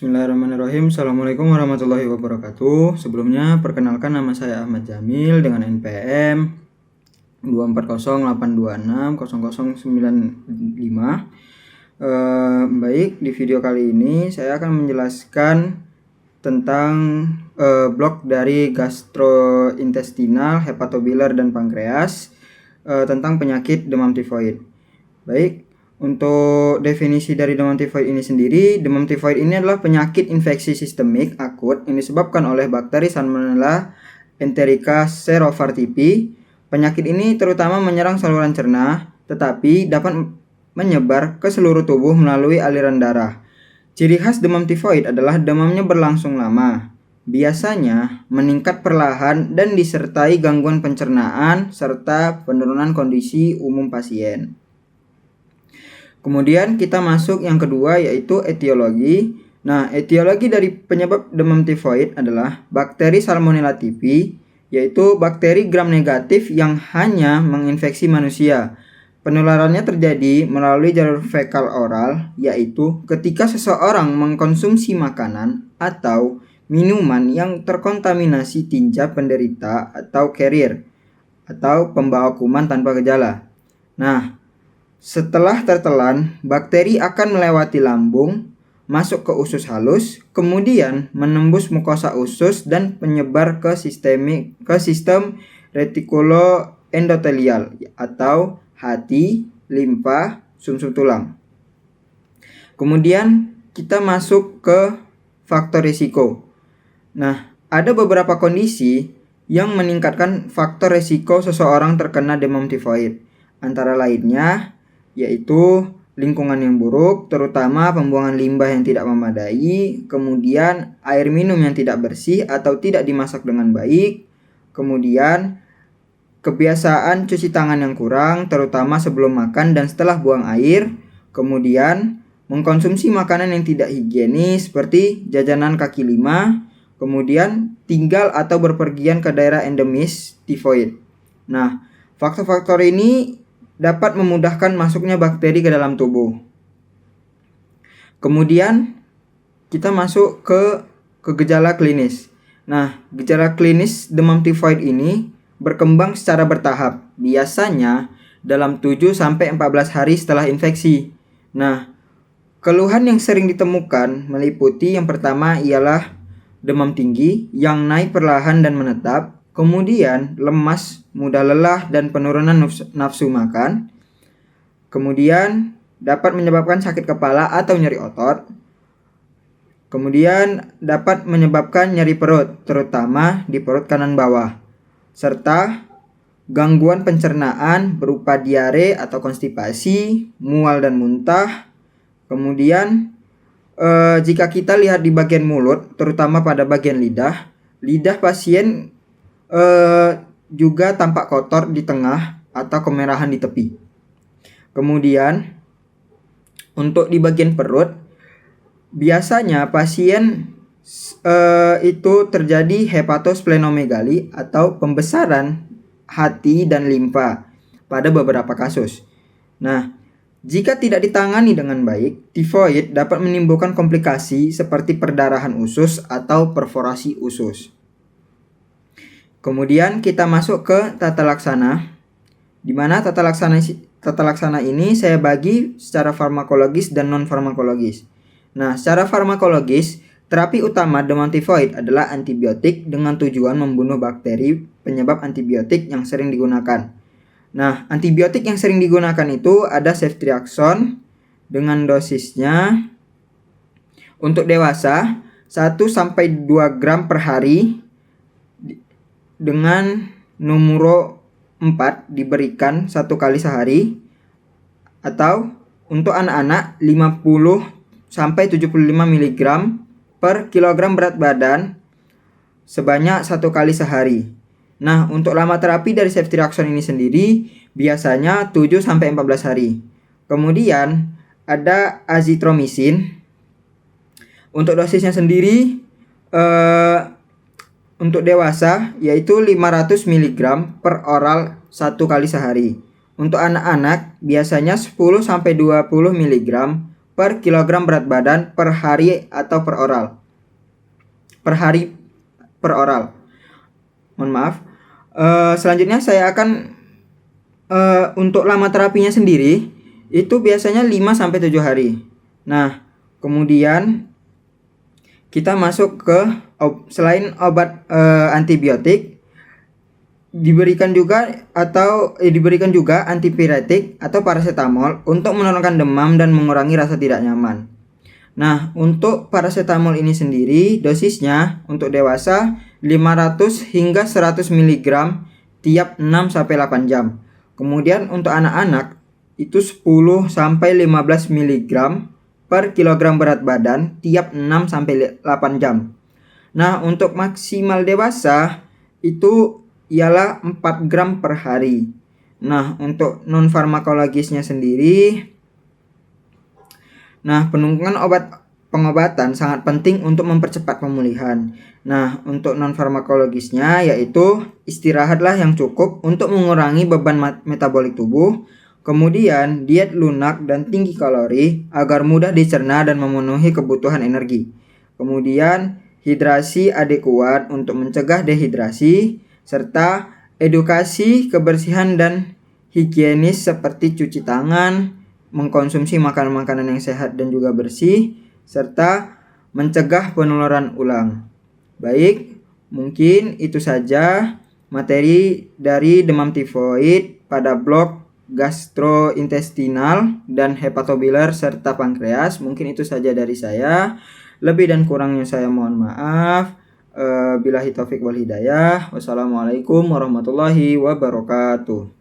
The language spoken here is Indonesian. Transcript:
Bismillahirrahmanirrahim. Assalamualaikum warahmatullahi wabarakatuh. Sebelumnya perkenalkan, nama saya Ahmad Jamil dengan NPM 24082600095. Baik, di video kali ini saya akan menjelaskan tentang blok dari gastrointestinal, hepatobiliar, dan pankreas tentang penyakit demam tifoid. Baik, untuk definisi dari demam tifoid ini sendiri, demam tifoid ini adalah penyakit infeksi sistemik akut yang disebabkan oleh bakteri Salmonella Enterica serovartipi. Penyakit ini terutama menyerang saluran cerna, tetapi dapat menyebar ke seluruh tubuh melalui aliran darah. Ciri khas demam tifoid adalah demamnya berlangsung lama, biasanya meningkat perlahan dan disertai gangguan pencernaan serta penurunan kondisi umum pasien. Kemudian kita masuk yang kedua, yaitu etiologi. Nah, etiologi dari penyebab demam tifoid adalah bakteri Salmonella typhi, yaitu bakteri gram negatif yang hanya menginfeksi manusia. Penularannya terjadi melalui jalur fekal oral, yaitu ketika seseorang mengkonsumsi makanan atau minuman yang terkontaminasi tinja penderita atau carrier atau pembawa kuman tanpa gejala. Nah, setelah tertelan, bakteri akan melewati lambung, masuk ke usus halus, kemudian menembus mukosa usus dan menyebar ke sistem retikuloendotelial atau hati, limfa, sumsum tulang. Kemudian kita masuk ke faktor risiko. Nah, ada beberapa kondisi yang meningkatkan faktor risiko seseorang terkena demam tifoid. Antara lainnya yaitu lingkungan yang buruk, terutama pembuangan limbah yang tidak memadai, kemudian air minum yang tidak bersih atau tidak dimasak dengan baik, kemudian kebiasaan cuci tangan yang kurang, terutama sebelum makan dan setelah buang air, kemudian mengkonsumsi makanan yang tidak higienis seperti jajanan kaki lima, kemudian tinggal atau berpergian ke daerah endemis tifoid. Nah, faktor-faktor ini dapat memudahkan masuknya bakteri ke dalam tubuh. Kemudian kita masuk ke gejala klinis. Nah, gejala klinis demam tifoid ini berkembang secara bertahap, biasanya dalam 7-14 hari setelah infeksi. Nah, keluhan yang sering ditemukan meliputi yang pertama ialah demam tinggi yang naik perlahan dan menetap, kemudian lemas, mudah lelah, dan penurunan nafsu makan. Kemudian dapat menyebabkan sakit kepala atau nyeri otot. Kemudian dapat menyebabkan nyeri perut, terutama di perut kanan bawah. Serta gangguan pencernaan berupa diare atau konstipasi, mual dan muntah. Kemudian jika kita lihat di bagian mulut, terutama pada bagian lidah pasien juga tampak kotor di tengah atau kemerahan di tepi. Kemudian untuk di bagian perut, biasanya pasien itu terjadi hepatosplenomegali atau pembesaran hati dan limfa pada beberapa kasus. Nah, jika tidak ditangani dengan baik, tifoid dapat menimbulkan komplikasi seperti perdarahan usus atau perforasi usus. Kemudian kita masuk ke tata laksana, di mana tata laksana ini saya bagi secara farmakologis dan non farmakologis. Nah, secara farmakologis, terapi utama demam tifoid adalah antibiotik dengan tujuan membunuh bakteri penyebab antibiotik yang sering digunakan. Nah, antibiotik yang sering digunakan itu ada ceftriaxone dengan dosisnya untuk dewasa 1-2 gram per hari dengan numero 4 diberikan 1 kali sehari, atau untuk anak-anak 50-75 mg per kilogram berat badan sebanyak 1 kali sehari. Nah, untuk lama terapi dari ceftriaxone ini sendiri biasanya 7-14 hari. Kemudian ada azitromisin. Untuk dosisnya sendiri untuk dewasa yaitu 500 mg per oral 1 kali sehari. Untuk anak-anak biasanya 10-20 mg per kilogram berat badan per hari atau per oral. Per hari per oral. Mohon maaf. Selanjutnya saya akan untuk lama terapinya sendiri itu biasanya 5-7 hari. Nah, kemudian kita masuk ke selain obat antibiotik diberikan juga antipiretik atau paracetamol untuk menurunkan demam dan mengurangi rasa tidak nyaman. Nah, untuk paracetamol ini sendiri dosisnya untuk dewasa 500 hingga 100 mg tiap 6-8 jam. Kemudian untuk anak-anak itu 10 sampai 15 mg per kilogram berat badan tiap 6-8 jam. Nah, untuk maksimal dewasa itu ialah 4 gram per hari. Nah, untuk non farmakologisnya sendiri, pengobatan sangat penting untuk mempercepat pemulihan. Nah, untuk non farmakologisnya yaitu istirahatlah yang cukup untuk mengurangi beban metabolik tubuh, kemudian diet lunak dan tinggi kalori agar mudah dicerna dan memenuhi kebutuhan energi. Kemudian hidrasi adekuat untuk mencegah dehidrasi, serta edukasi kebersihan dan higienis seperti cuci tangan, mengkonsumsi makanan-makanan yang sehat dan juga bersih, serta mencegah penularan ulang. Baik, mungkin itu saja materi dari demam tifoid pada blok gastrointestinal dan hepatobiliar serta pankreas. Mungkin itu saja dari saya. Lebih dan kurangnya saya mohon maaf. Billahi taufik wal hidayah. Wassalamualaikum warahmatullahi wabarakatuh.